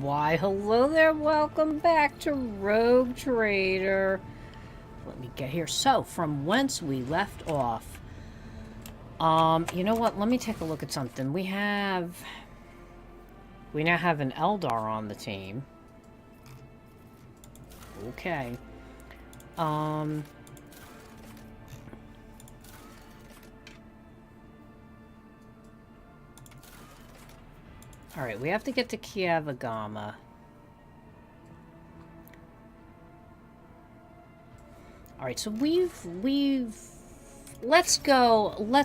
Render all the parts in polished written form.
Why, hello there, welcome back to Rogue Trader. Let me get here. So, from whence we left off. You know what? Let me take a look at something. We now have an Eldar on the team. Okay. Alright, we have to get to Kiavagama. Alright, so let's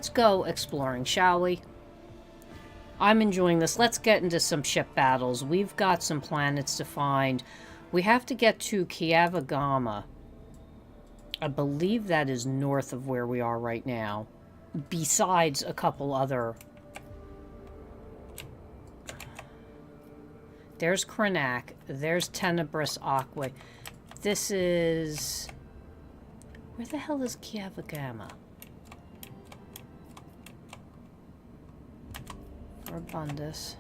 go exploring, shall we? I'm enjoying this. Let's get into some ship battles. We've got some planets to find. We have to get to Kiavagama. I believe that is north of where we are right now. Besides a couple other... There's Krenak. There's Tenebris Aqua. This is... Where the hell is Kiavagama? Arbundus.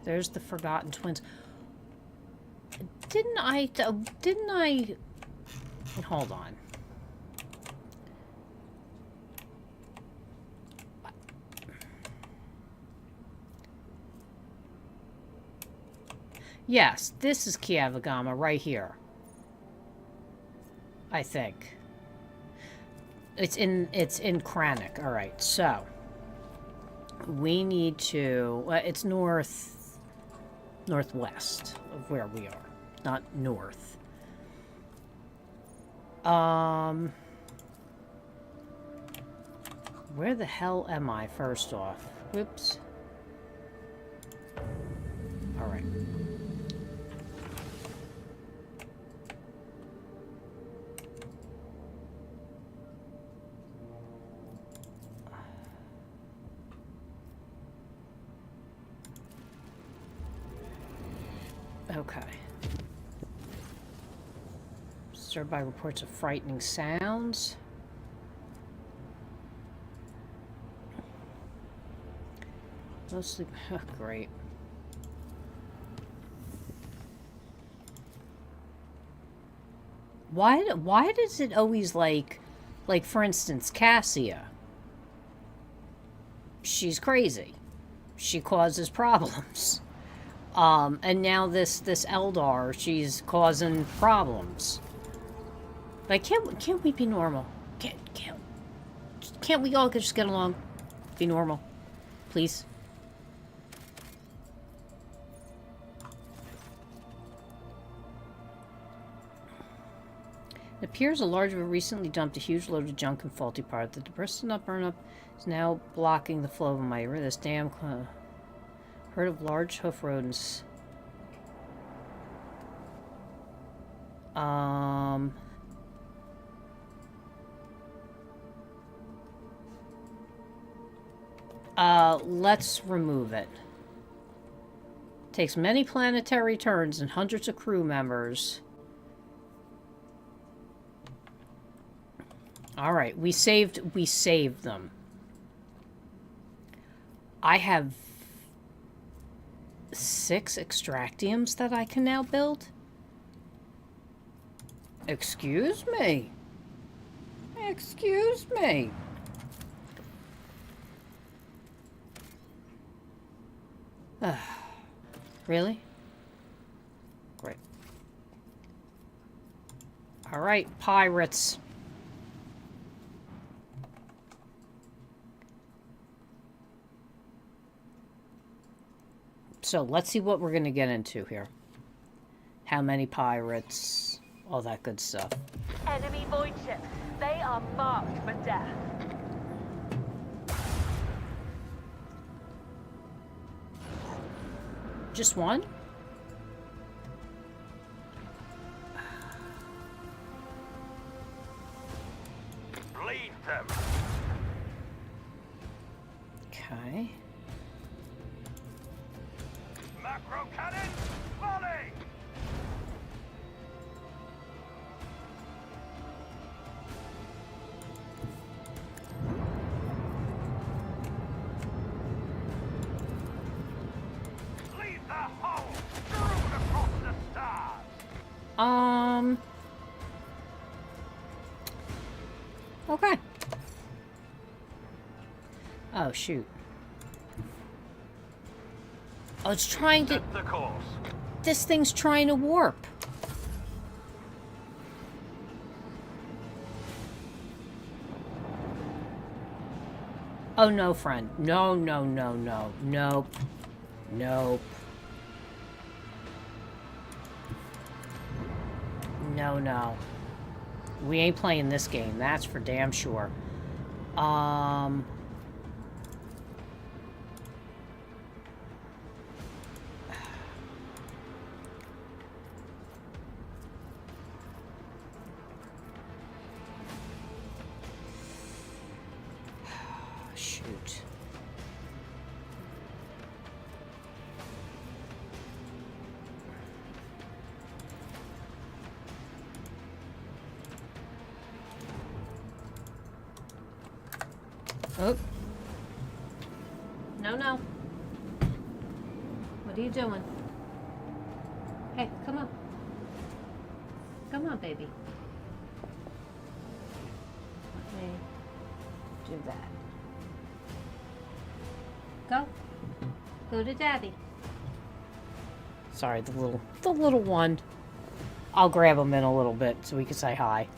There's the Forgotten Twins. Didn't I... Hold on. Yes, this is Kiavagama right here. I think. It's in Krenak. All right, so we need to. It's northwest of where we are, not north. Where the hell am I? First off, whoops. All right. Okay. Disturbed by reports of frightening sounds. Mostly... Oh, great. Why does it always like for instance, Cassia? She's crazy. She causes problems. And now this Eldar, she's causing problems. Like, can't we be normal? Can't we all just get along? Be normal, please. It appears a large river recently dumped a huge load of junk and faulty parts. The debris did not burn up is now blocking the flow of my river. This damn herd of large hoof rodents. Let's remove it. Takes many planetary turns and hundreds of crew members. All right, we saved them. I have 6 extractiums that I can now build? Excuse me. Excuse me. Really? Great. All right, pirates. So, let's see what we're going to get into here. How many pirates, all that good stuff. Enemy void ships. They are marked for death. Just one? Bleed them. Okay. Macro cannon, volley! Leave the hole! Through the Okay. Oh, shoot. Oh, it's trying to... Set the course. This thing's trying to warp. Oh, no, friend. No, no, no, no. Nope. Nope. No, no. We ain't playing this game. That's for damn sure. Shoot. Oh. No, no. What are you doing? Hey, come on. Come on, baby. Let me do that. Go. Go to Daddy. Sorry, the little one. I'll grab him in a little bit so we can say hi.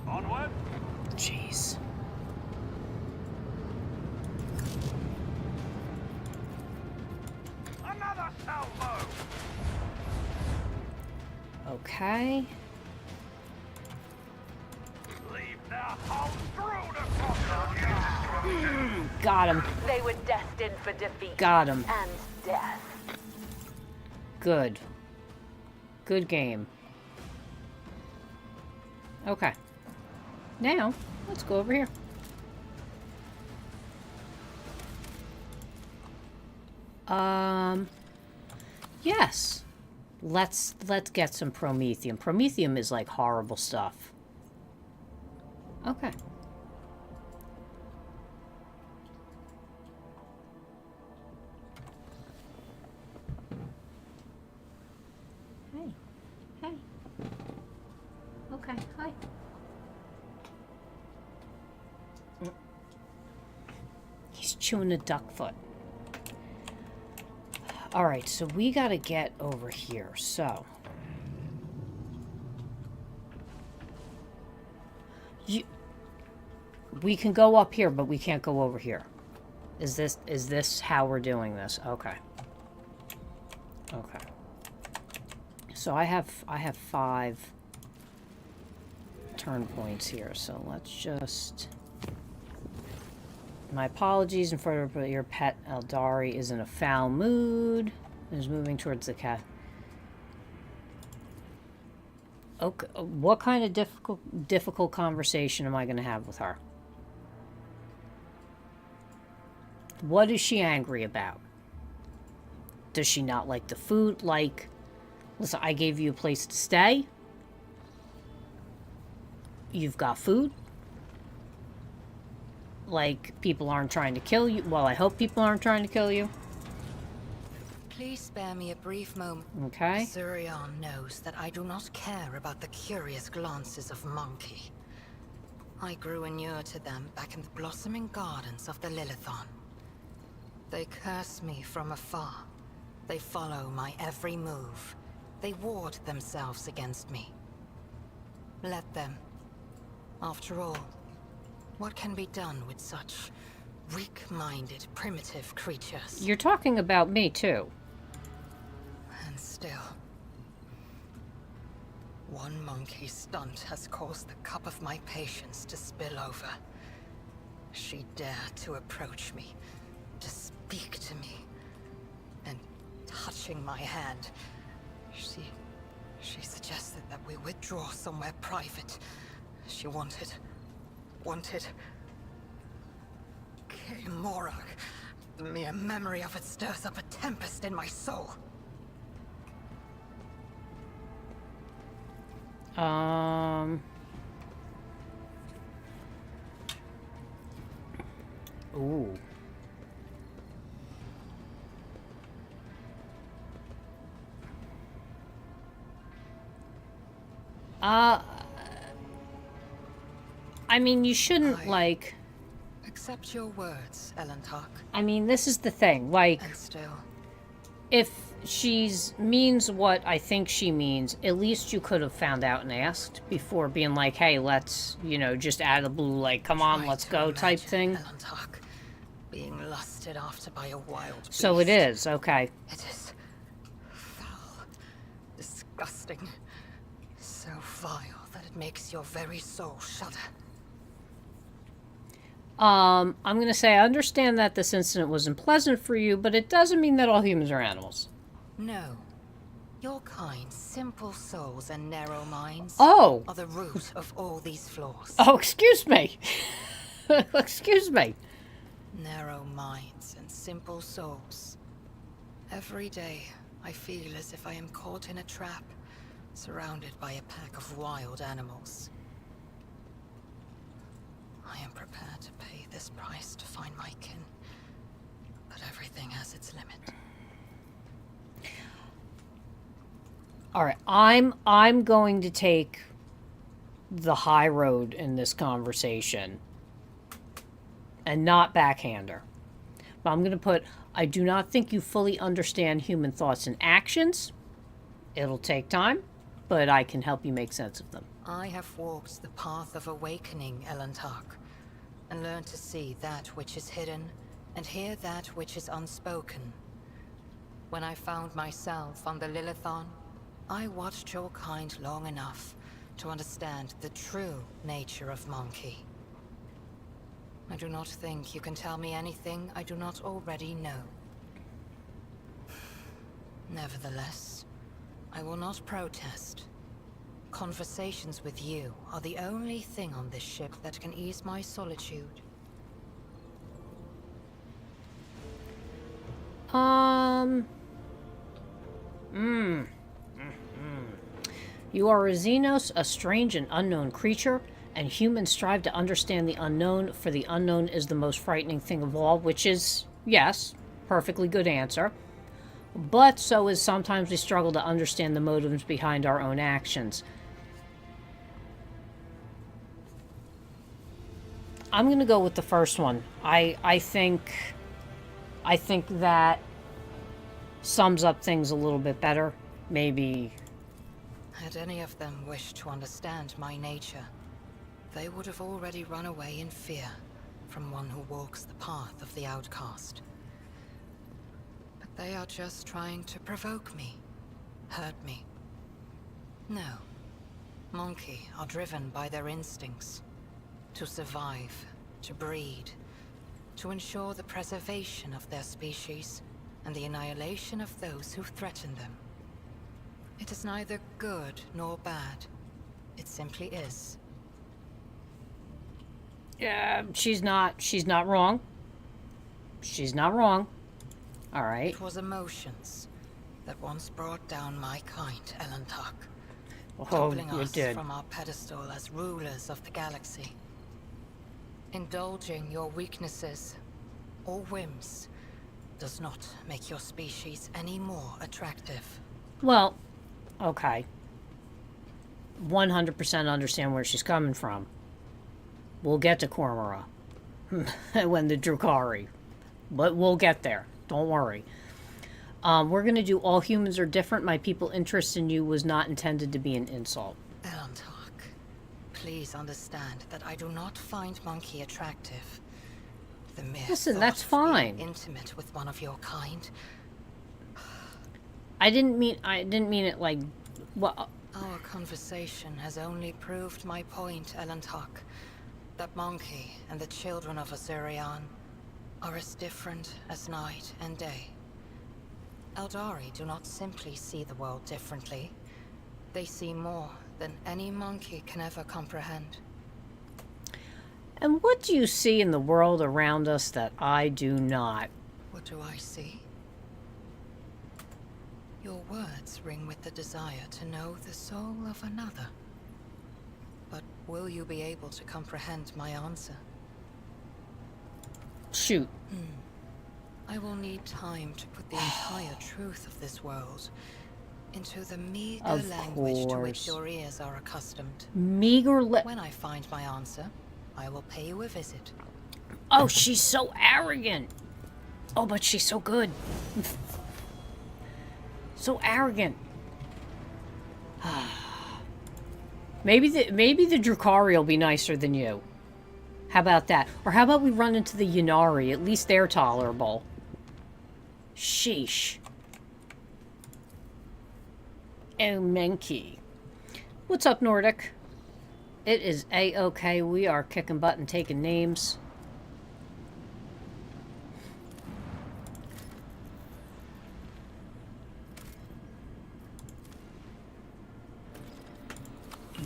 Onward. Jeez. Another salvo. Okay. Leave their whole strewn across the Got him. They were destined for defeat. Got him. And death. Good. Good game. Okay. Now, let's go over here. Yes. Let's get some promethium. Promethium is like horrible stuff. Okay. Hey. Hey. Okay, hi. He's chewing a duck foot. Alright, so we gotta get over here, so... We can go up here, but we can't go over here. Is this how we're doing this? Okay. Okay. So I have 5 turn points here, so let's just... My apologies in front of your pet Eldari is in a foul mood. Is moving towards the cat. Okay, what kind of difficult conversation am I going to have with her? What is she angry about? Does she not like the food? Like, listen, I gave you a place to stay. You've got food. Like, people aren't trying to kill you. Well, I hope people aren't trying to kill you. Please spare me a brief moment. Okay. Surion knows that I do not care about the curious glances of Monkey. I grew inured to them back in the blossoming gardens of the Lilithon. They curse me from afar. They follow my every move. They ward themselves against me. Let them. After all, what can be done with such weak-minded, primitive creatures? You're talking about me, too. And still, one monkey stunt has caused the cup of my patience to spill over. She dared to approach me, to speak to me, and touching my hand, she suggested that we withdraw somewhere private. She wanted Morag. The mere memory of it stirs up a tempest in my soul. Ooh. I mean, you shouldn't, like... Accept your words, Elentok. I mean, this is the thing, like... And still... If she's means what I think she means, at least you could have found out and asked before being like, hey, let's, you know, just out of the blue, like, come on, let's go type thing. Elentok being lusted after by a wild beast. So it is, okay. It is foul, disgusting, so vile that it makes your very soul shudder. I'm going to say I understand that this incident wasn't pleasant for you, but it doesn't mean that all humans are animals. No. Your kind, simple souls and narrow minds are the root of all these flaws. Oh, excuse me. Excuse me. Narrow minds and simple souls. Every day, I feel as if I am caught in a trap, surrounded by a pack of wild animals. I am prepared to pay this price to find my kin, but everything has its limit. All right, I'm going to take the high road in this conversation and not backhand her. But I'm going to put, I do not think you fully understand human thoughts and actions. It'll take time, but I can help you make sense of them. I have walked the path of awakening, Elentok, and learned to see that which is hidden and hear that which is unspoken. When I found myself on the Lilithon, I watched your kind long enough to understand the true nature of Monkey. I do not think you can tell me anything I do not already know. Nevertheless, I will not protest. Conversations with you are the only thing on this ship that can ease my solitude. You are a Xenos, a strange and unknown creature, and humans strive to understand the unknown, for the unknown is the most frightening thing of all, which is, yes, perfectly good answer. But so is sometimes we struggle to understand the motives behind our own actions. I'm going to go with the first one. I think that sums up things a little bit better. Maybe... Had any of them wished to understand my nature, they would have already run away in fear from one who walks the path of the outcast. But they are just trying to provoke me, hurt me. No. Monkey are driven by their instincts. To survive, to breed, to ensure the preservation of their species and the annihilation of those who threaten them. It is neither good nor bad. It simply is. Yeah, she's not wrong. She's not wrong. All right. It was emotions that once brought down my kind, Elentok. Toppling us from our pedestal as rulers of the galaxy. Indulging your weaknesses or whims does not make your species any more attractive. Well, okay. 100% understand where she's coming from. We'll get to Cormora. When the Drukhari. But we'll get there. Don't worry. We're going to do all humans are different. My people interest in you was not intended to be an insult. Elentok, please understand that I do not find Monkey attractive. The mere Listen, that's fine. Intimate with one of your kind. I didn't mean it like what. Our conversation has only proved my point, Elentok. That Monkey and the children of Azurian are as different as night and day. Eldari do not simply see the world differently. They see more than any monkey can ever comprehend. And what do you see in the world around us that I do not? What do I see? Your words ring with the desire to know the soul of another. But will you be able to comprehend my answer? Shoot. I will need time to put the entire truth of this world Into the meager Of language to which course. your ears are accustomed. When I find my answer, I will pay you a visit. Oh, she's so arrogant. Oh, but she's so good. So arrogant. maybe the Drukhari will be nicer than you. How about that? Or how about we run into the Yanari? At least they're tolerable. Sheesh. Oh, Menki. What's up, Nordic? It is A-OK. We are kicking butt and taking names.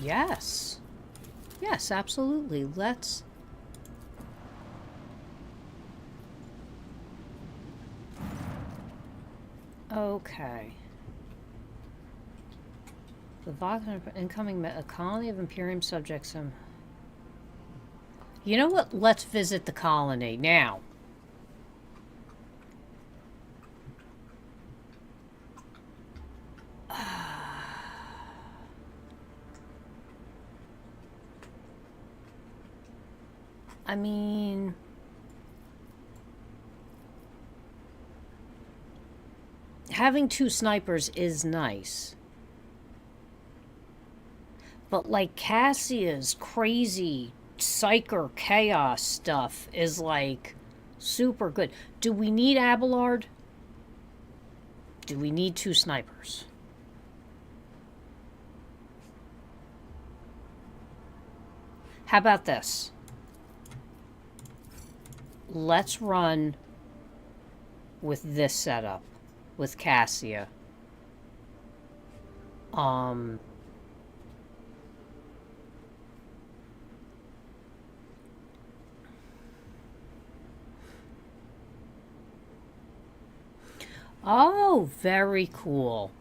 Yes. Yes, absolutely. Let's... Okay. The Wagner incoming a colony of Imperium subjects. You know what? Let's visit the colony now. I mean... having 2 snipers is nice. But, like, Cassia's crazy psyker chaos stuff is, like, super good. Do we need Abelard? Do we need 2 snipers? How about this? Let's run with this setup. With Cassia. Oh, very cool.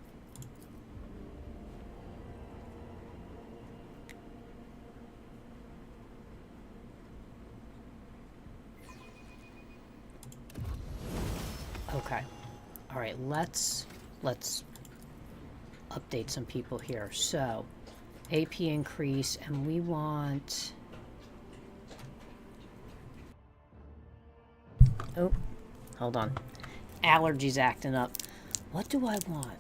Okay. All right, let's update some people here. So, AP increase, and we want... Oh, hold on. Allergies acting up. What do I want?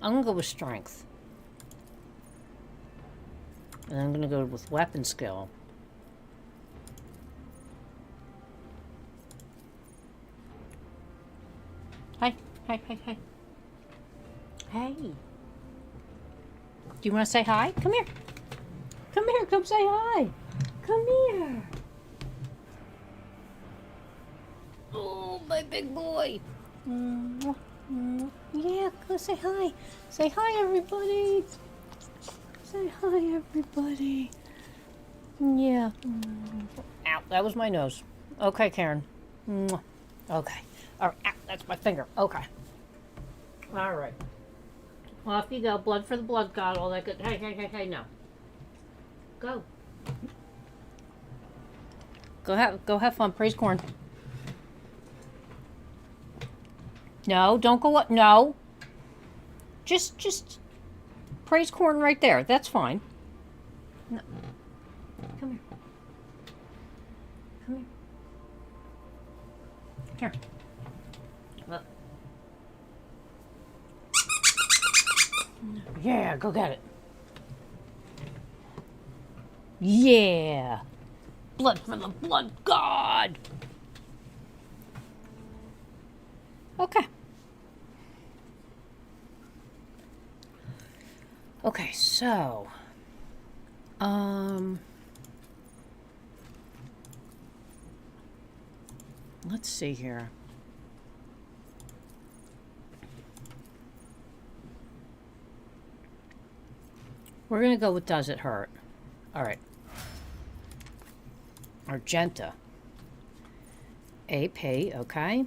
I'm gonna go with strength. And I'm gonna go with weapon skill. Hi. Hi, hi, hi. Hey. Do you want to say hi? Come here. Come here, come say hi. Come here. Oh, my big boy. Yeah, go say hi. Say hi, everybody. Say hi, everybody. Yeah. Ow, that was my nose. Okay, Karen. Okay. All right, ow, that's my finger. Okay. All right. Off you go. Blood for the blood god. All that good. Hey, hey, hey, hey, no. Go. Go have fun. Praise corn. No, don't go up. No. Just praise corn right there. That's fine. No. Come here. Come here. Here. Look. Yeah, go get it. Yeah. Blood for the blood god. Okay. Okay, so let's see here. We're gonna go with does it hurt? All right. Argenta. AP, okay.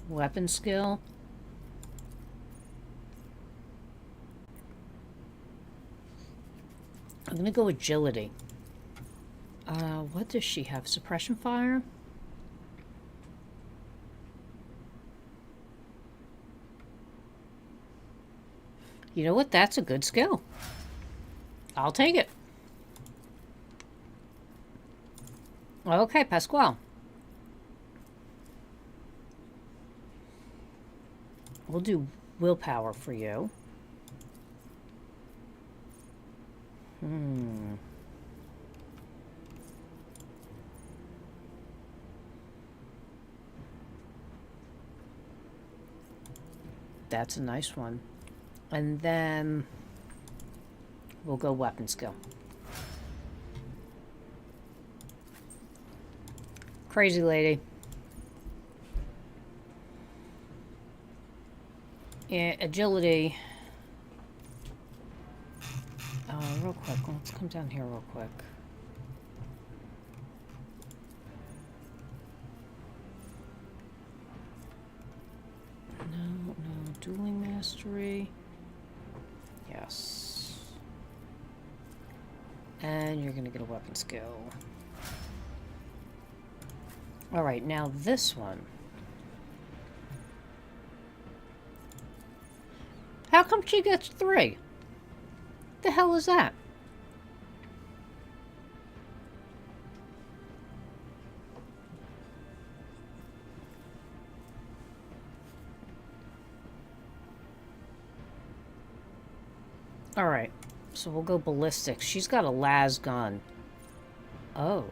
Weapon skill. I'm gonna go agility. What does she have? Suppression fire? You know what? That's a good skill. I'll take it. Okay, Pasquale. We'll do willpower for you. That's a nice one. And then we'll go weapon skill. Crazy lady. Yeah, agility. Real quick. Let's come down here real quick. No, dueling mastery. Yes. And you're gonna get a weapon skill. Alright, now this one. How come she gets 3? The hell is that? Alright, so we'll go ballistics. She's got a las gun. Oh.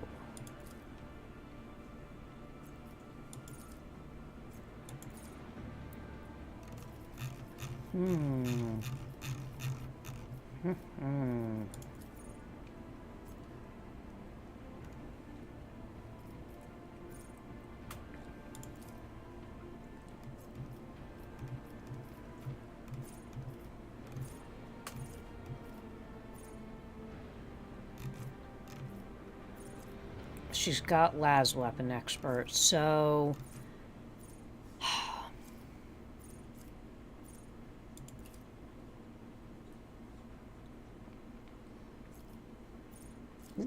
She's got las weapon expert, so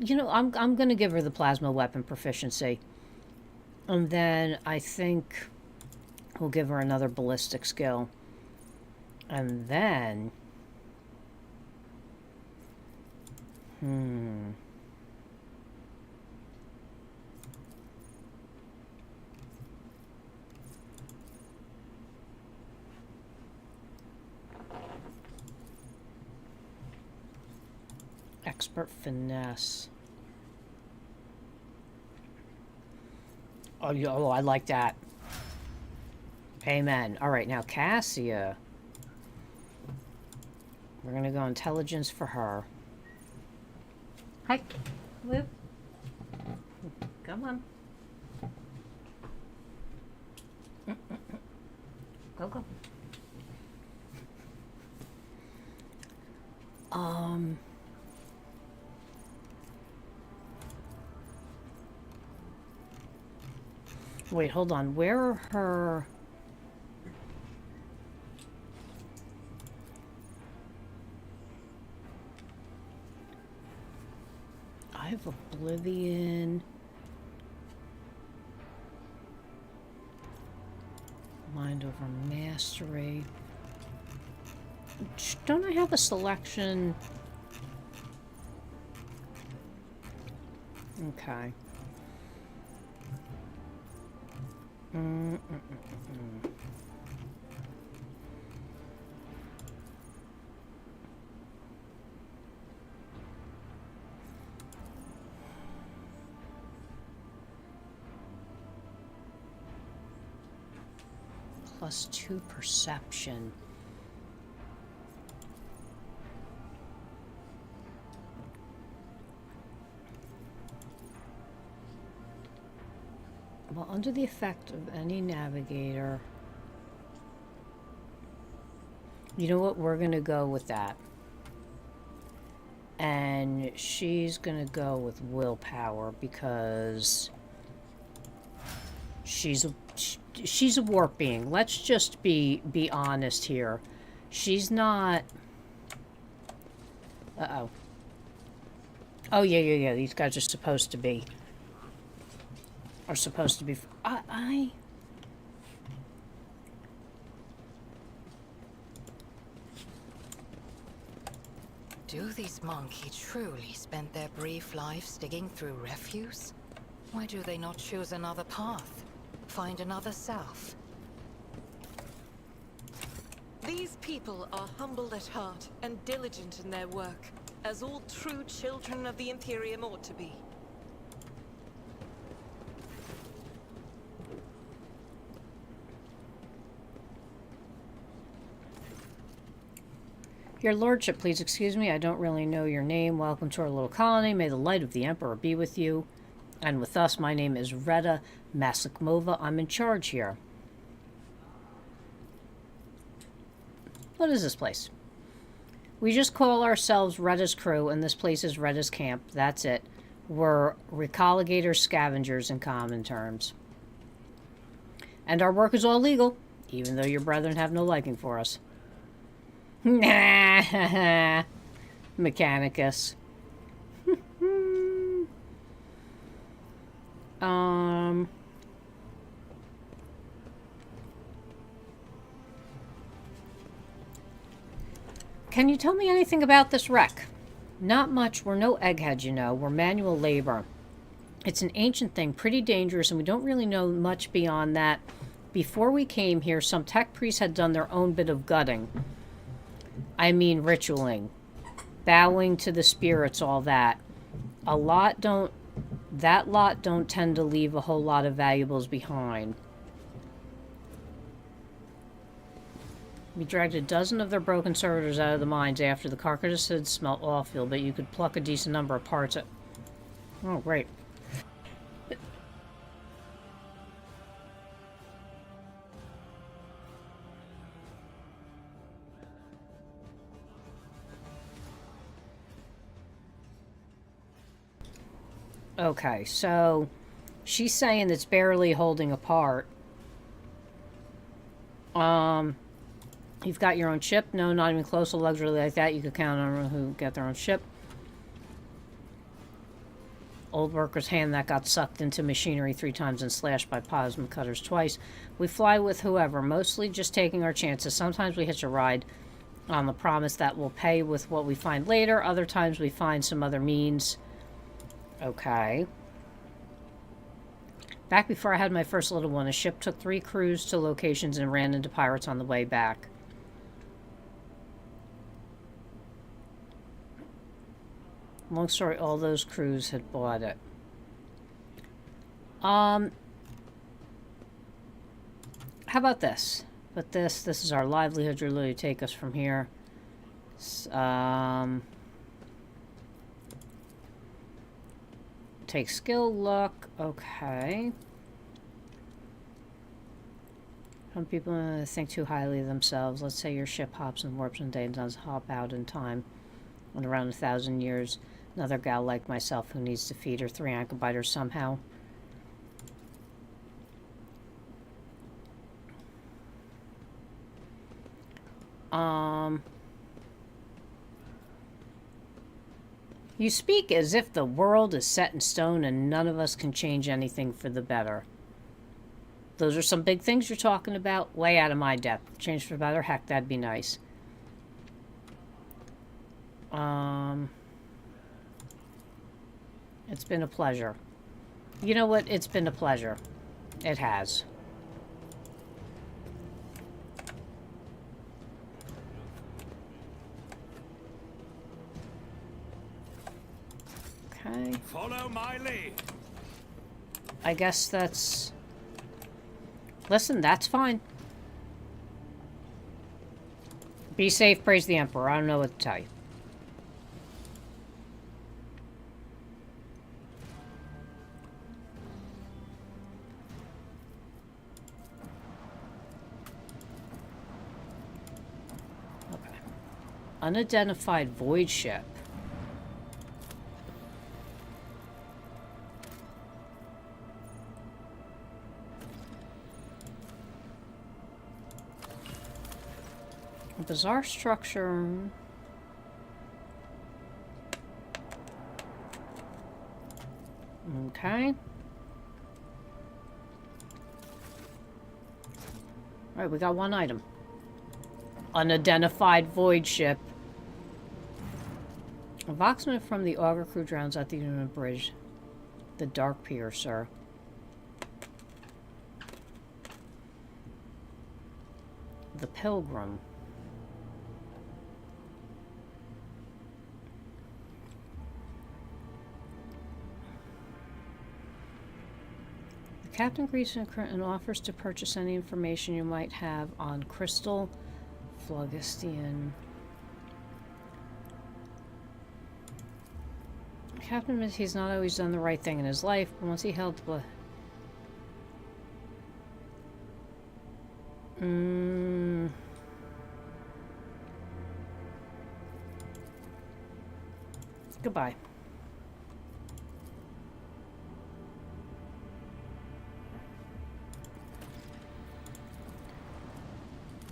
you know, I'm gonna give her the plasma weapon proficiency. And then I think we'll give her another ballistic skill. And then expert finesse. Oh, I like that. Amen. All right, now Cassia. We're gonna go intelligence for her. Hi, Luke. Come on. Go. Wait, hold on. Where are her... I have Oblivion. Mind over Mastery. Don't I have a selection? Okay. +2 perception. Well, under the effect of any navigator... You know what? We're going to go with that. And she's going to go with willpower because she's a warp being. Let's just be honest here. She's not... Uh-oh. Oh, yeah, yeah, yeah. These guys are supposed to be... I... Do these monkey truly spend their brief lives digging through refuse? Why do they not choose another path? Find another self? These people are humble at heart and diligent in their work, as all true children of the Imperium ought to be. Your lordship, please excuse me. I don't really know your name. Welcome to our little colony. May the light of the Emperor be with you. And with us, my name is Retta Masikmova. I'm in charge here. What is this place? We just call ourselves Retta's crew, and this place is Retta's camp. That's it. We're recolligators, scavengers in common terms. And our work is all legal, even though your brethren have no liking for us. Nah, Mechanicus. Can you tell me anything about this wreck? Not much. We're no eggheads, you know. We're manual labor. It's an ancient thing, pretty dangerous, and we don't really know much beyond that. Before we came here, some tech priests had done their own bit of gutting. I mean ritualing. Bowing to the spirits, all that. That lot don't tend to leave a whole lot of valuables behind. We dragged a dozen of their broken servitors out of the mines after the carcass had smelt awful, but you could pluck a decent number of parts. Oh, great. Okay, so she's saying it's barely holding apart. You've got your own ship? No, not even close to luxury like that. You could count on who get their own ship. Old worker's hand that got sucked into machinery 3 times and slashed by plasma cutters twice. We fly with whoever, mostly just taking our chances. Sometimes we hitch a ride on the promise that we'll pay with what we find later. Other times we find some other means. Okay. Back before I had my first little one, a ship took 3 crews to locations and ran into pirates on the way back. Long story, all those crews had bought it. How about this? But this is our livelihood. You'll literally take us from here. Take skill, luck. Okay. Some people think too highly of themselves. Let's say your ship hops and warps one day and does hop out in time. In around 1,000 years, another gal like myself who needs to feed her 3 ankle biters somehow. You speak as if the world is set in stone and none of us can change anything for the better. Those are some big things you're talking about. Way out of my depth. Change for the better? Heck, that'd be nice. It's been a pleasure. You know what? It's been a pleasure. It has. Okay. Follow my lead. I guess that's... Listen, that's fine. Be safe, praise the Emperor. I don't know what to tell you. Okay. Unidentified void ship. Bizarre structure. Okay. Alright, we got one item. Unidentified void ship. A Voxman from the Auger crew drowns at the Union Bridge. The Dark Piercer. The Pilgrim. The captain greets and offers to purchase any information you might have on Crystal Phlogistian. The captain admits he's not always done the right thing in his life, but once he held the... Goodbye.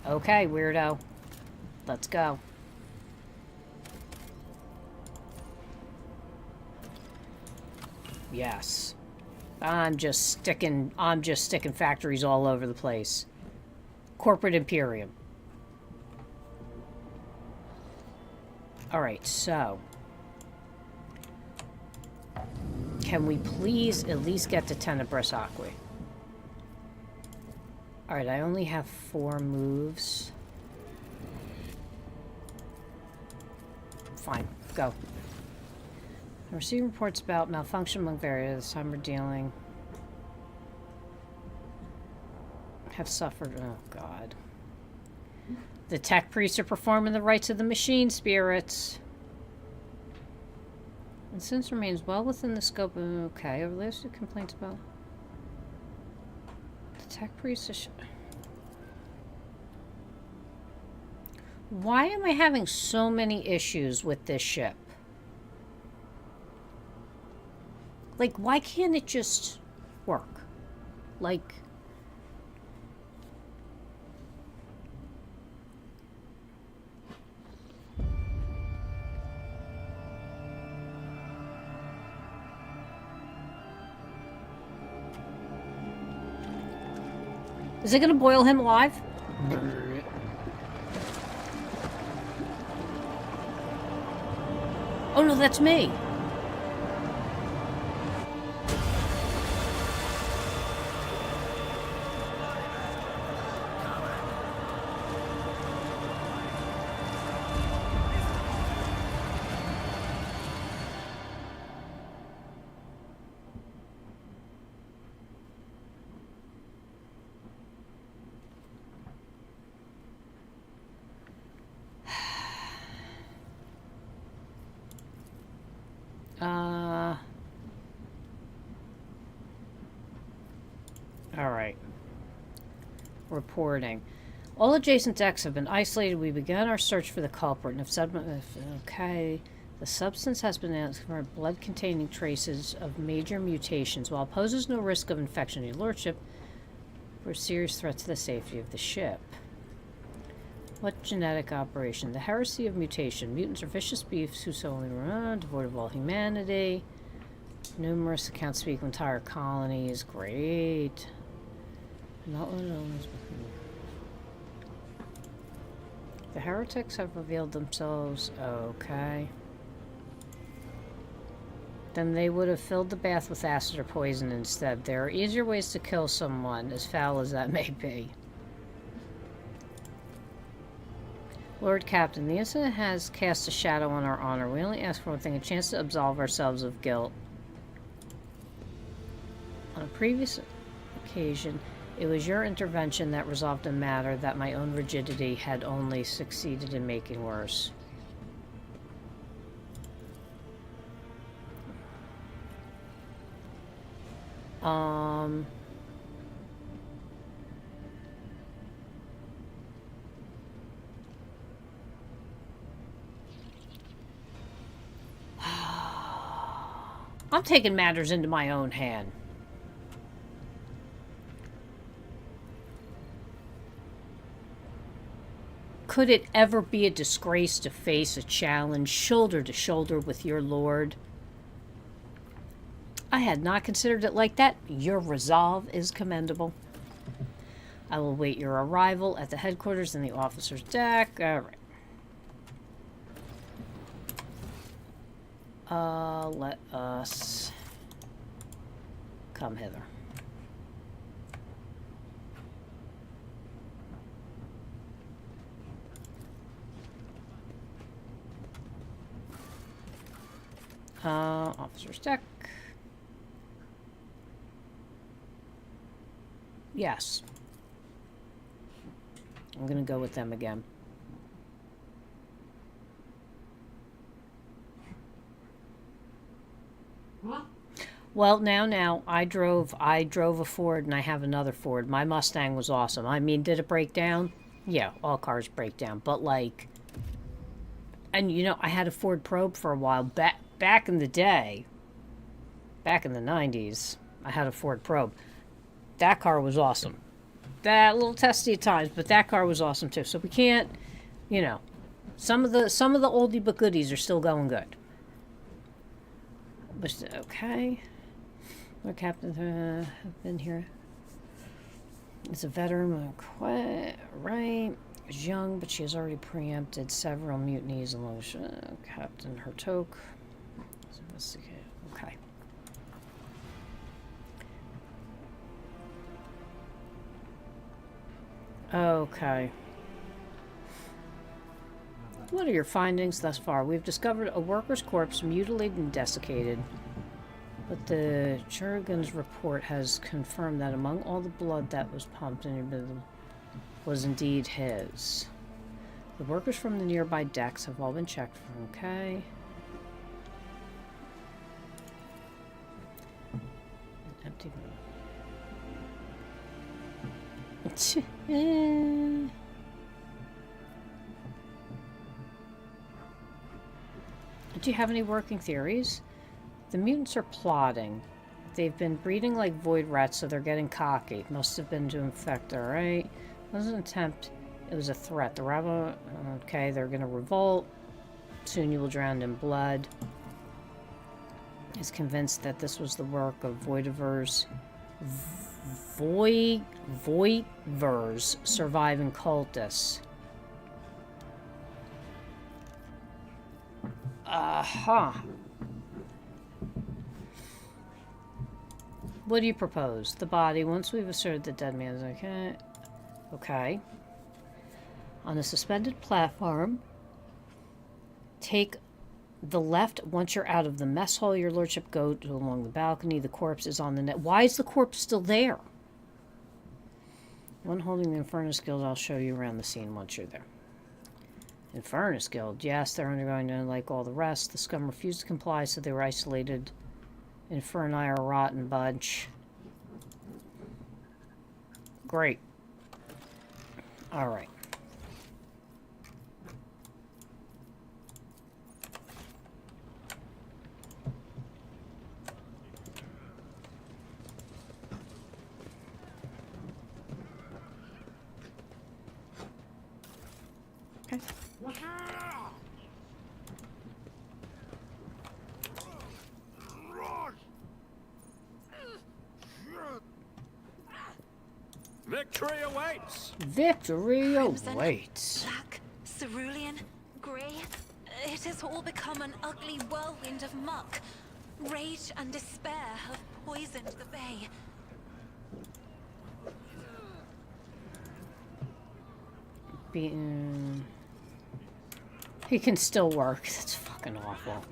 Okay, weirdo. Let's go. Yes. I'm just sticking factories all over the place. Corporate Imperium. Alright, so. Can we please at least get to Tenebris Aqua? Alright, I only have 4 moves. Fine, go. I'm receiving reports about malfunction among various. This time we're dealing... have suffered... Oh, God. The tech priests are performing the rites of the machine spirits. And since remains well within the scope of... Okay, over last complaints about... The tech priests are... Why am I having so many issues with this ship? Like, why can't it just work? Like... Is it gonna boil him alive? Oh no, that's me. Alright. Reporting. All adjacent decks have been isolated. We began our search for the culprit. Okay. The substance has been identified blood-containing traces of major mutations. While it poses no risk of infection to your lordship, for a serious threat to the safety of the ship. What genetic operation? The heresy of mutation. Mutants are vicious beasts who solely run, devoid of all humanity. Numerous accounts speak of entire colonies. Great. Not alone. The heretics have revealed themselves. Okay. Then they would have filled the bath with acid or poison instead. There are easier ways to kill someone, as foul as that may be. Lord Captain, the incident has cast a shadow on our honor. We only ask for one thing, a chance to absolve ourselves of guilt. On a previous occasion, it was your intervention that resolved a matter that my own rigidity had only succeeded in making worse. I'm taking matters into my own hand. Could it ever be a disgrace to face a challenge shoulder to shoulder with your lord? I had not considered it like that. Your resolve is commendable. I will wait your arrival at the headquarters in the officer's deck. Alright. Let us come hither. Officer's deck. Yes. I'm gonna go with them again. Well, now, I drove a Ford and I have another Ford. My Mustang was awesome. I mean, did it break down? Yeah, all cars break down. But, like, and, you know, I had a Ford Probe for a while. Back in the day, back in the 90s, I had a Ford Probe. That car was awesome. That a little testy at times, but that car was awesome too. So we can't, you know, some of the oldie but goodies are still going good. But okay, our captain have been here. It's a veteran, right? Is young, but she has already preempted several mutinies along Captain Hertoke. Okay. Okay. What are your findings thus far? We've discovered a worker's corpse mutilated and desiccated. But the Jurgen's report has confirmed that among all the blood that was pumped in was indeed his. The workers from the nearby decks have all been checked for. Okay. Empty room. Do you have any working theories? The mutants are plotting. They've been breeding like void rats, so they're getting cocky. Must have been to infect her, right? It was an attempt. It was a threat. The rabble... Okay, they're gonna revolt. Soon you will drown in blood. Is convinced that this was the work of Voidivers. Voidivers surviving cultists. What do you propose? The body, once we've asserted the dead man is okay. Okay. On a suspended platform, take the left once you're out of the mess hall, your lordship. Go along the balcony. The corpse is on the net. Why is the corpse still there? One holding the Infernus Guild. I'll show you around the scene once you're there. Infernus Guild. Yes, they're undergoing to like all the rest. The scum refused to comply, so they were isolated. Inferni are a rotten bunch. Great. Alright. Okay. Victory awaits! Victory Crimson, awaits. Black, cerulean, grey. It has all become an ugly whirlwind of muck. Rage and despair have poisoned the bay. He can still work. That's fucking awful.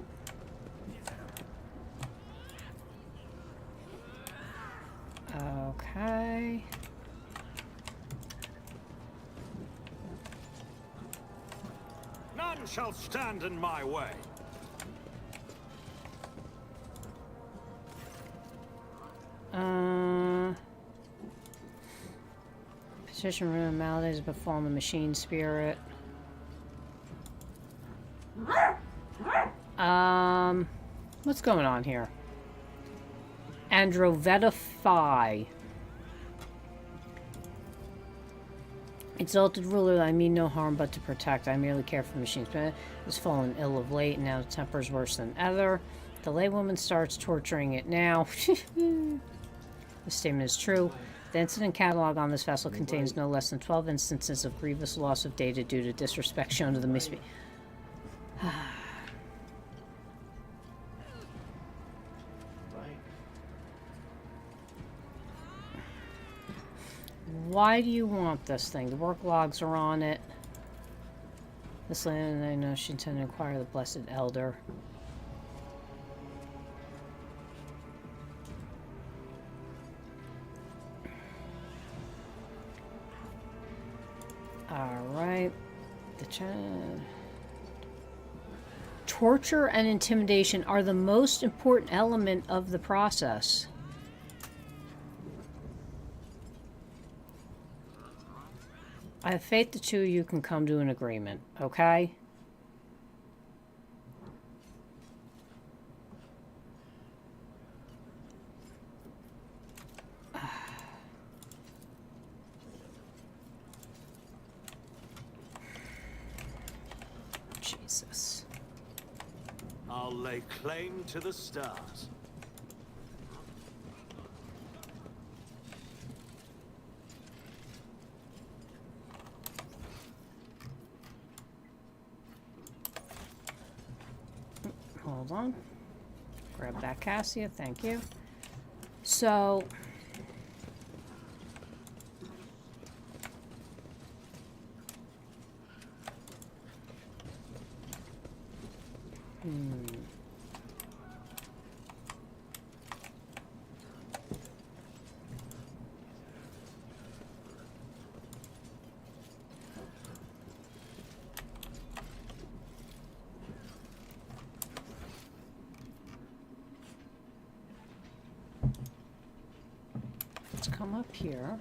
Okay. None shall stand in my way. Petition room maladies befallen the machine spirit. What's going on here? Androvetify. Exalted ruler, I mean no harm but to protect. I merely care for machines. But has fallen ill of late, and now temper's worse than ever. The laywoman starts torturing it now. The statement is true. The incident catalog on this vessel contains no less than 12 instances of grievous loss of data due to disrespect shown to the misbe... Why do you want this thing? The work logs are on it. This land, I know she intended to inquire the Blessed Elder. Alright. Torture and intimidation are the most important element of the process. I have faith the two of you can come to an agreement, okay? Jesus. I'll lay claim to the stars. Hold on. Grab that Cassia, thank you. So... Let's come up here.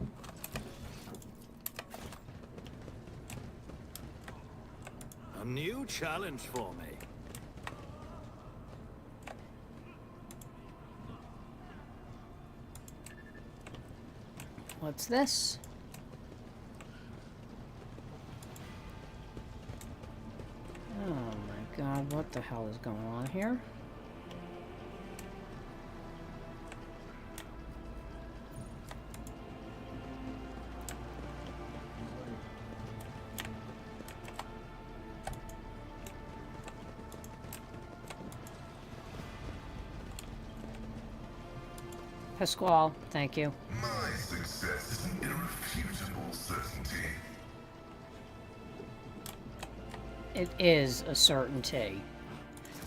A new challenge for me. What's this? Oh my god, what the hell is going on here? Pasquale, thank you. My success is an irrefutable certainty. It is a certainty.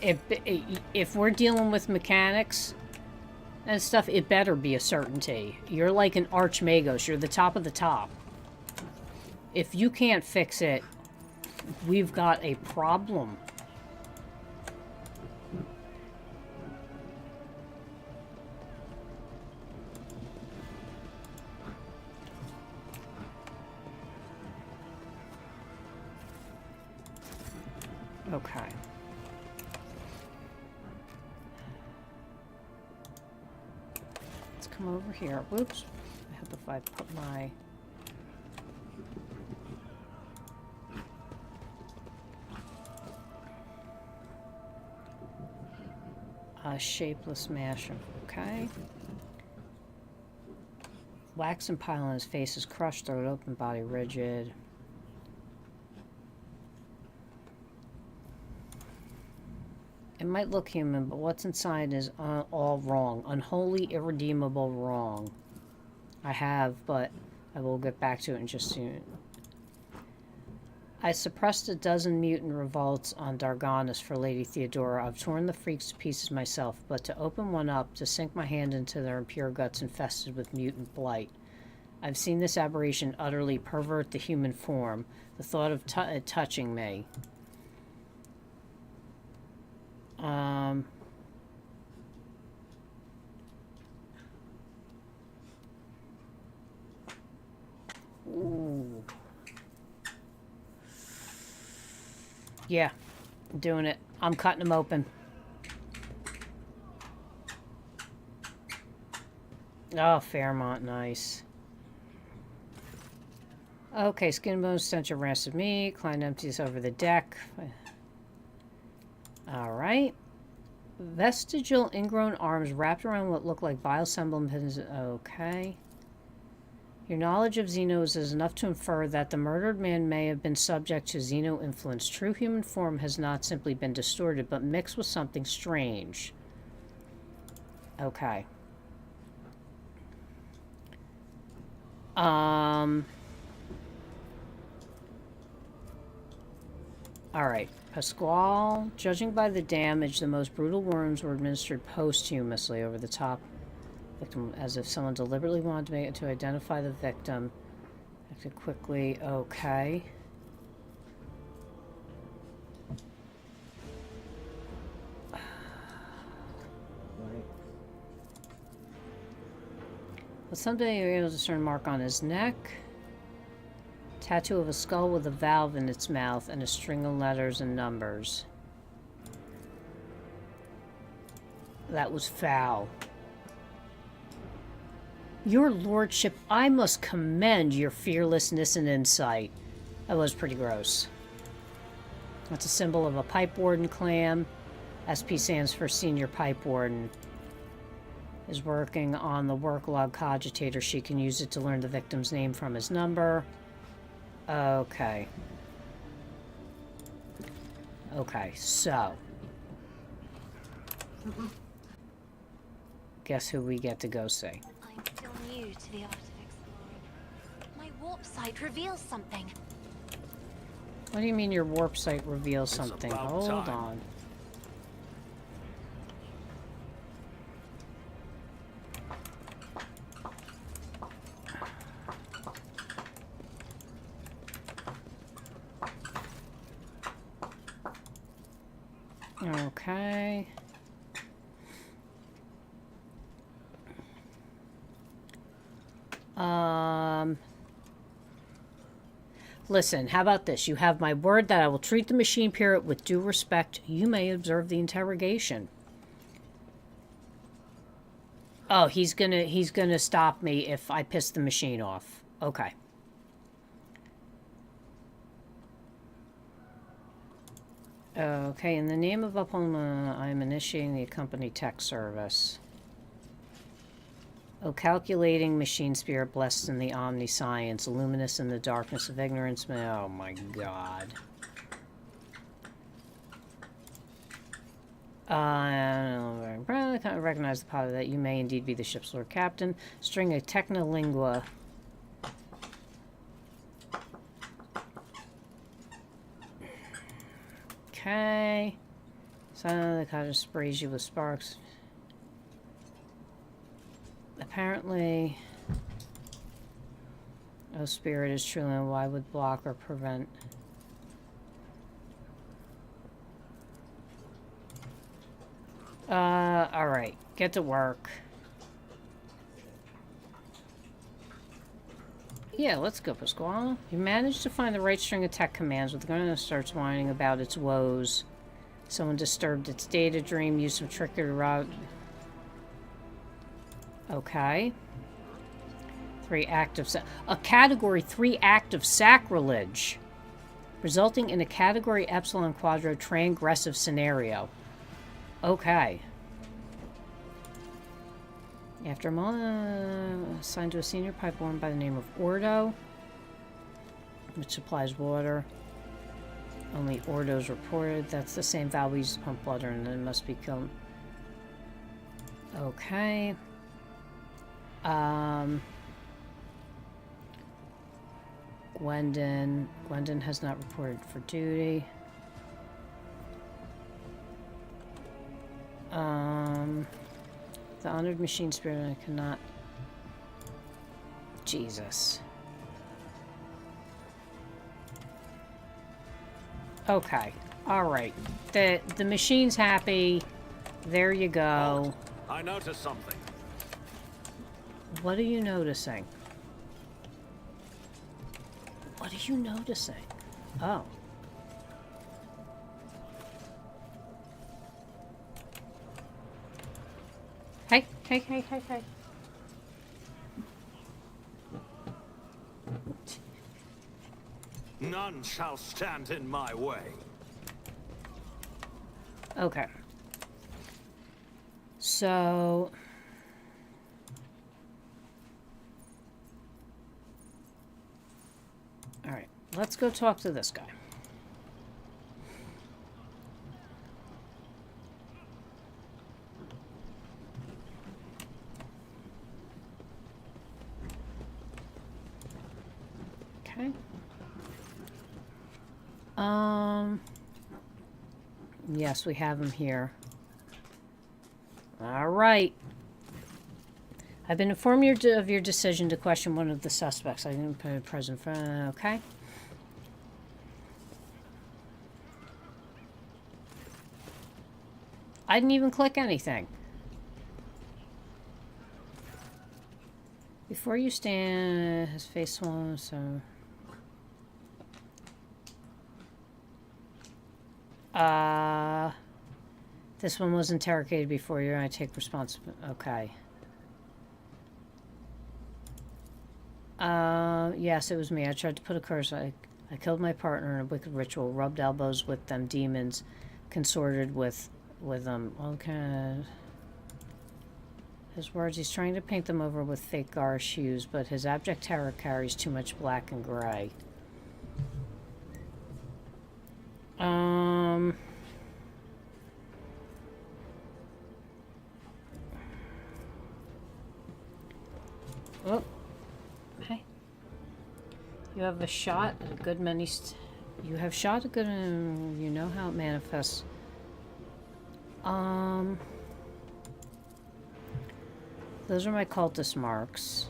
If we're dealing with mechanics and stuff, it better be a certainty. You're like an archmagos. You're the top of the top. If you can't fix it, we've got a problem. Okay. Let's come over here. Whoops. I hope if I put my... shapeless masher. Okay. Waxen pile on his face is crushed, throat open, body rigid. It might look human, but what's inside is all wrong. Unholy, irredeemable wrong. I have, but I will get back to it in just soon. I suppressed a dozen mutant revolts on Dargonis for Lady Theodora. I've torn the freaks to pieces myself, but to open one up, to sink my hand into their impure guts infested with mutant blight. I've seen this aberration utterly pervert the human form. The thought of touching me. Ooh. Yeah, I'm doing it. I'm cutting them open. Oh, Fairmont, nice. Okay, skin bones, stench of rancid meat. Klein empties over the deck. Alright. Vestigial ingrown arms wrapped around what look like vile semblance. Okay. Your knowledge of Xenos is enough to infer that the murdered man may have been subject to Xeno influence. True human form has not simply been distorted, but mixed with something strange. Okay. Alright. Pasquale, judging by the damage, the most brutal wounds were administered posthumously over the top victim, as if someone deliberately wanted to identify the victim. Acted quickly. Okay. But someday you're able to discern a mark on his neck. Tattoo of a skull with a valve in its mouth and a string of letters and numbers. That was foul. Your lordship, I must commend your fearlessness and insight. That was pretty gross. That's a symbol of a pipe warden clan. SP stands for Senior Pipe Warden. Is working on the work log cogitator. She can use it to learn the victim's name from his number. Okay. Okay, so. Guess who we get to go see? I'm still new to the art of exploring. My warp site reveals something. What do you mean your warp site reveals something? about Hold time. on. Okay. Listen, how about this? You have my word that I will treat the machine pirate with due respect. You may observe the interrogation. Oh, he's gonna stop me if I piss the machine off. Okay. Okay, in the name of Upholma, I am initiating the accompany tech service. Oh, calculating machine spirit, blessed in the omniscience, luminous in the darkness of ignorance. Oh my god. I recognize the pilot that you may indeed be the ship's lord captain. String a technolingua. Okay. Silent the cottage sprays you with sparks. Apparently, oh spirit is truly, why would block or prevent? Alright, get to work. Yeah, let's go, Pasquale. You managed to find the right string of tech commands, but the gun starts whining about its woes. Someone disturbed its data dream, used some trickery to rob. Okay. A category 3 act of sacrilege, resulting in a category Epsilon Quadro transgressive scenario. Okay. After a moment, assigned to a senior pipeline by the name of Ordo, which supplies water. Only Ordo's reported. That's the same valve we used to pump water, and it must be killed. Okay. Gwendon has not reported for duty. The honored machine spirit, I cannot. Jesus. Okay. Alright. The machine's happy. There you go. I noticed something. What are you noticing? What are you noticing? Oh. Hey. None shall stand in my way. Okay. So... Alright, let's go talk to this guy. Okay. Yes, we have him here. All right. I've been informed of your decision to question one of the suspects. I didn't put a present for... Okay. I didn't even click anything. Before you stand, his face swollen, so... This one was interrogated before you. I take responsibility. Okay. Yes, it was me. I tried to put a curse. I killed my partner in a wicked ritual, rubbed elbows with them demons, consorted with them. Okay. His words, he's trying to paint them over with fake garish hues, but his abject terror carries too much black and gray. Oh. Hey. You have a shot at a good many... You have shot a good... you know how it manifests. Those are my cultist marks.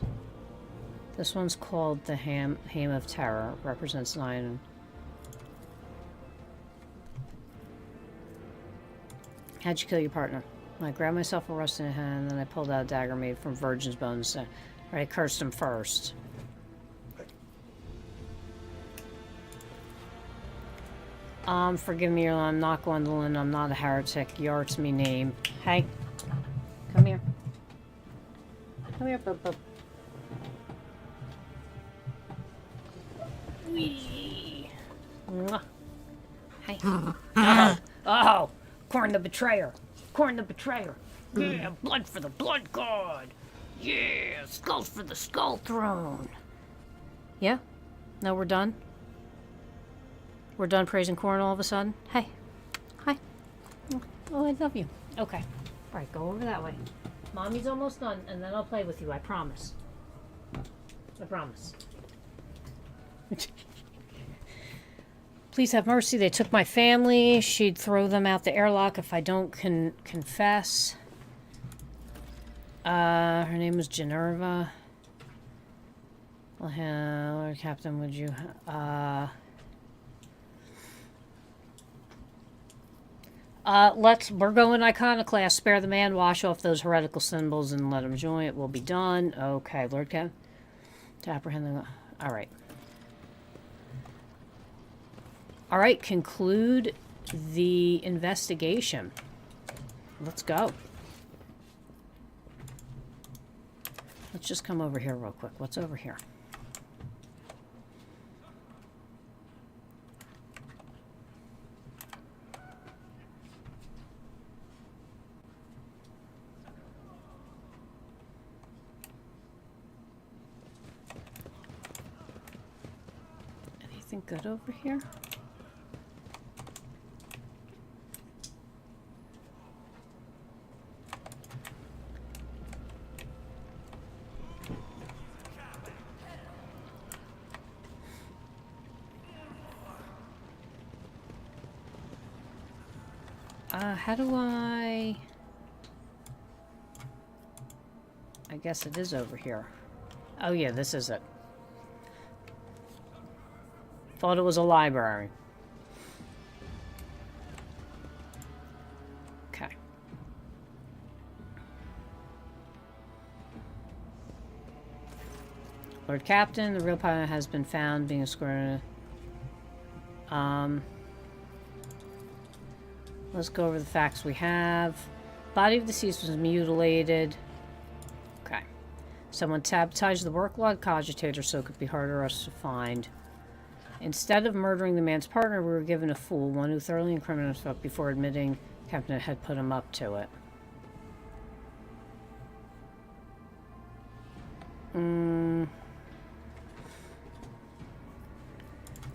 This one's called the Ham of Terror. Represents 9. How'd you kill your partner? I grabbed myself a rusted hand, and then I pulled out a dagger made from virgin's bones. I cursed him first. Forgive me, I'm not Gwendolyn. I'm not a heretic. Yart's me name. Hey. Come here. Come here, bub bub. Wee. Mwah. Hey. Oh! Corn the Betrayer. Corn the Betrayer. Yeah, blood for the Blood God. Yeah, skulls for the Skull Throne. Yeah? No, we're done? We're done praising Corn all of a sudden? Hey. Hi. Oh, I love you. Okay. Alright, go over that way. Mommy's almost done, and then I'll play with you, I promise. I promise. Please have mercy. They took my family. She'd throw them out the airlock if I don't confess. Her name was Generva. Well, Lord Captain, would you... we're going iconoclast. Spare the man, wash off those heretical symbols, and let him join. It will be done. Okay, Lord Captain. To apprehend the... Alright. Alright, conclude the investigation. Let's go. Let's just come over here real quick. What's over here? Anything good over here? How do I guess it is over here. Oh yeah, this is it. Thought it was a library. Okay. Lord Captain, the real pilot has been found being escorted. Let's go over the facts we have. Body of deceased was mutilated. Okay. Someone sabotaged the work log cogitator so it could be harder for us to find. Instead of murdering the man's partner, we were given a fool, one who thoroughly incriminated himself before admitting Captain had put him up to it.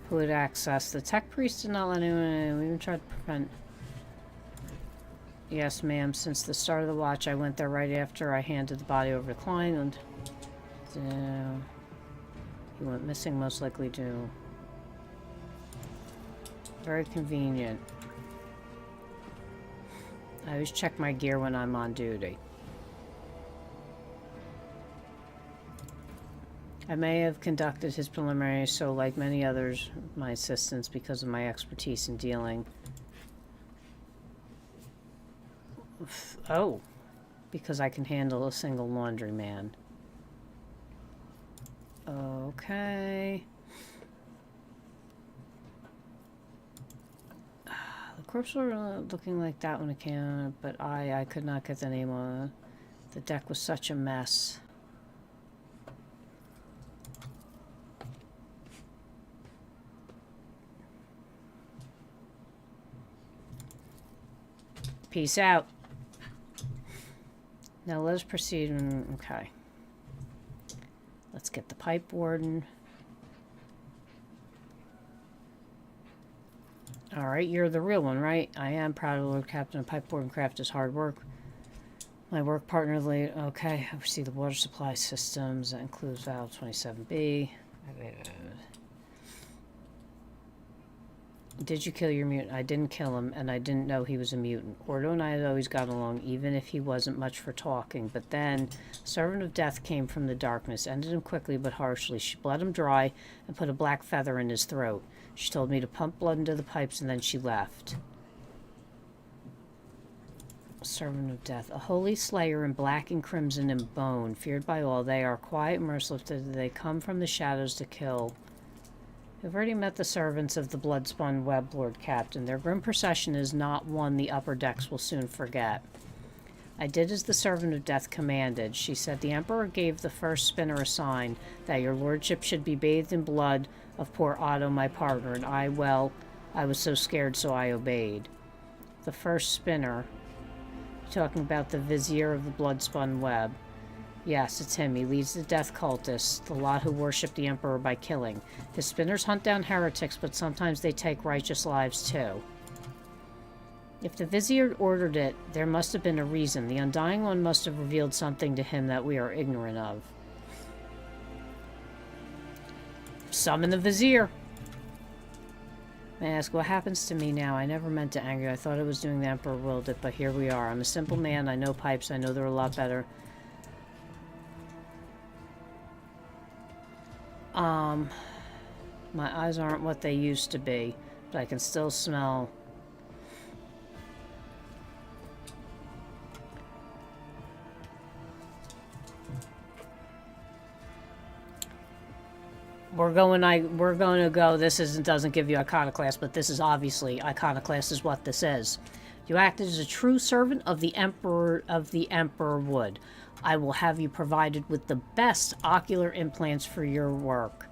Who would access? The tech priest did not let anyone in. We even tried to prevent... Yes, ma'am. Since the start of the watch, I went there right after I handed the body over to Klein, and... he went missing, most likely due. Very convenient. I always check my gear when I'm on duty. I may have conducted his preliminaries, so like many others, my assistants, because of my expertise in dealing. Oh, because I can handle a single laundryman. Okay. The corpse were looking like that when it came, but I could not get the name on it. The deck was such a mess. Peace out. Now let us proceed. Okay. Let's get the pipe warden. Alright, you're the real one, right? I am proud of Lord Captain of Pipe Warden Craft is hard work. My work partner later. Okay, I oversee the water supply systems. That includes valve 27B. Did you kill your mutant? I didn't kill him, and I didn't know he was a mutant. Ordo and I had always got along, even if he wasn't much for talking. But then, Servant of Death came from the darkness, ended him quickly but harshly. She bled him dry and put a black feather in his throat. She told me to pump blood into the pipes, and then she left. Servant of Death. A holy slayer in black and crimson and bone, feared by all. They are quiet and merciless. They come from the shadows to kill. We've already met the servants of the blood-spun web, Lord Captain. Their grim procession is not one the upper decks will soon forget. I did as the Servant of Death commanded. She said the Emperor gave the first spinner a sign that your lordship should be bathed in blood of poor Otto, my partner, and I was so scared, so I obeyed. The first spinner, talking about the vizier of the blood-spun web. Yes, it's him. He leads the death cultists, the lot who worship the Emperor by killing. His spinners hunt down heretics, but sometimes they take righteous lives too. If the Vizier ordered it, there must have been a reason. The Undying One must have revealed something to him that we are ignorant of. Summon the Vizier! I ask, what happens to me now? I never meant to anger you. I thought I was doing the Emperor willed it, but here we are. I'm a simple man. I know pipes. I know they're a lot better. My eyes aren't what they used to be, but I can still smell. We're going to go. This doesn't give you Iconoclast, but this is obviously Iconoclast is what this is. You acted as a true servant of the Emperor would. I will have you provided with the best ocular implants for your work.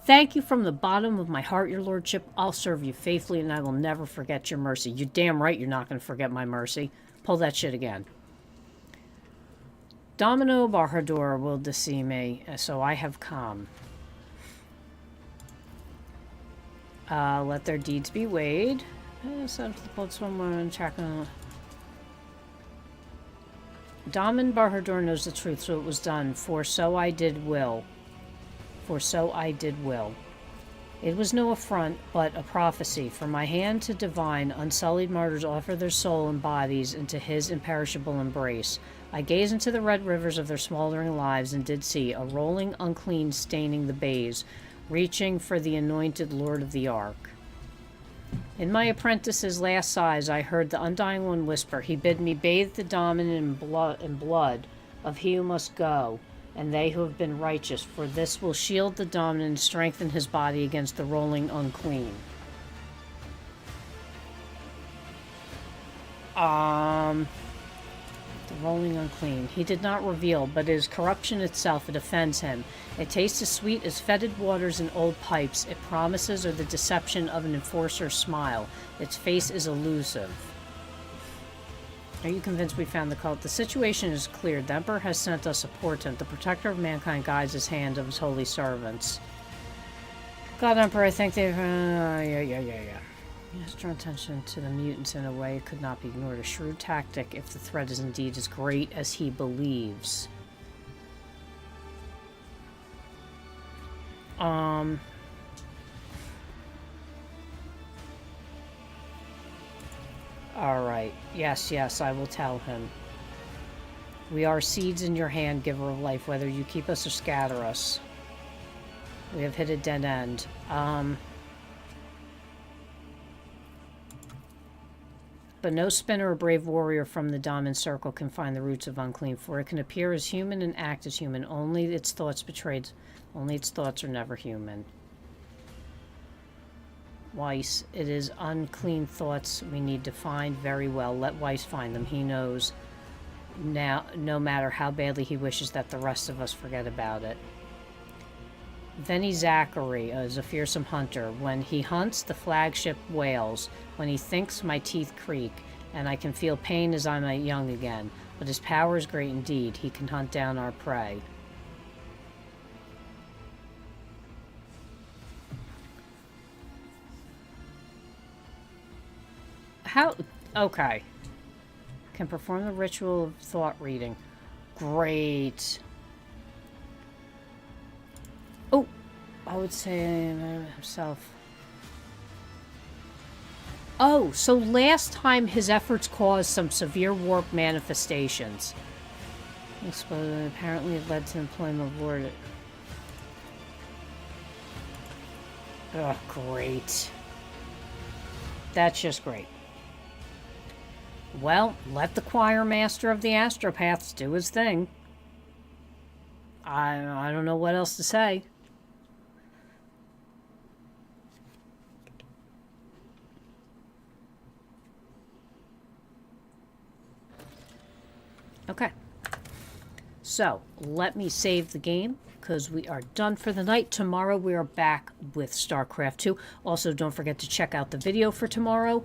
Thank you from the bottom of my heart, your lordship. I'll serve you faithfully, and I will never forget your mercy. You're damn right you're not going to forget my mercy. Pull that shit again. Domino Barhador will deceive me, so I have come. Let their deeds be weighed. Set up the blood somewhere and check on. Daman Barhador knows the truth, so it was done. For so I did will. For so I did will. It was no affront, but a prophecy. For my hand to divine, unsullied martyrs offer their soul and bodies into his imperishable embrace. I gazed into the red rivers of their smoldering lives and did see a rolling unclean staining the bays, reaching for the anointed Lord of the Ark. In my apprentice's last sighs, I heard the Undying One whisper. He bid me bathe the Daman in blood of he who must go, and they who have been righteous, for this will shield the Daman and strengthen his body against the rolling unclean. The rolling unclean. He did not reveal, but it is corruption itself. It offends him. It tastes as sweet as fetid waters in old pipes. It promises or the deception of an enforcer's smile. Its face is elusive. Are you convinced we found the cult? The situation is clear. The Emperor has sent us a portent. The protector of mankind guides his hand of his holy servants. God, Emperor, I think they've... yeah. He has drawn attention to the mutants in a way it could not be ignored. A shrewd tactic if the threat is indeed as great as he believes. Alright. Yes, I will tell him. We are seeds in your hand, giver of life, whether you keep us or scatter us. We have hit a dead end. But no spinner or brave warrior from the Diamond Circle can find the roots of unclean, for it can appear as human and act as human. Only its thoughts are never human. Weiss, it is unclean thoughts we need to find. Very well, let Weiss find them. He knows now, no matter how badly he wishes that the rest of us forget about it. Venny Zachary is a fearsome hunter. When he hunts, the flagship wails. When he thinks, my teeth creak, and I can feel pain as I'm young again. But his power is great indeed. He can hunt down our prey. How? Okay. Can perform the ritual of thought reading. Great. Oh, I would say himself. Oh, so last time his efforts caused some severe warp manifestations. Exploded. Apparently it led to employment of Lord. Oh, great. That's just great. Well, let the choir master of the astropaths do his thing. I don't know what else to say. Okay. So, let me save the game, because we are done for the night. Tomorrow we are back with StarCraft 2. Also, don't forget to check out the video for tomorrow.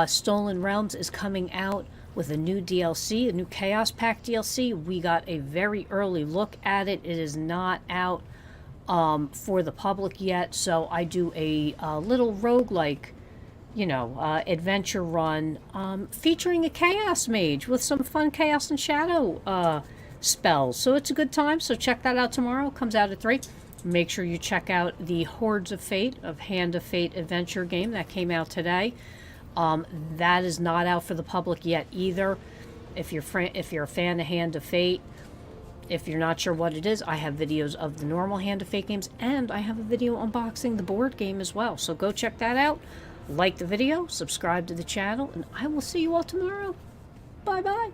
Stolen Realms is coming out with a new DLC, a new Chaos Pack DLC. We got a very early look at it. It is not out for the public yet, so I do a little roguelike, you know, adventure run featuring a Chaos Mage with some fun Chaos and Shadow spells. So it's a good time, so check that out tomorrow. It comes out at 3. Make sure you check out the Hordes of Fate, of Hand of Fate adventure game that came out today. That is not out for the public yet either. If you're a fan of Hand of Fate, if you're not sure what it is, I have videos of the normal Hand of Fate games, and I have a video unboxing the board game as well. So go check that out. Like the video, subscribe to the channel, and I will see you all tomorrow. Bye-bye.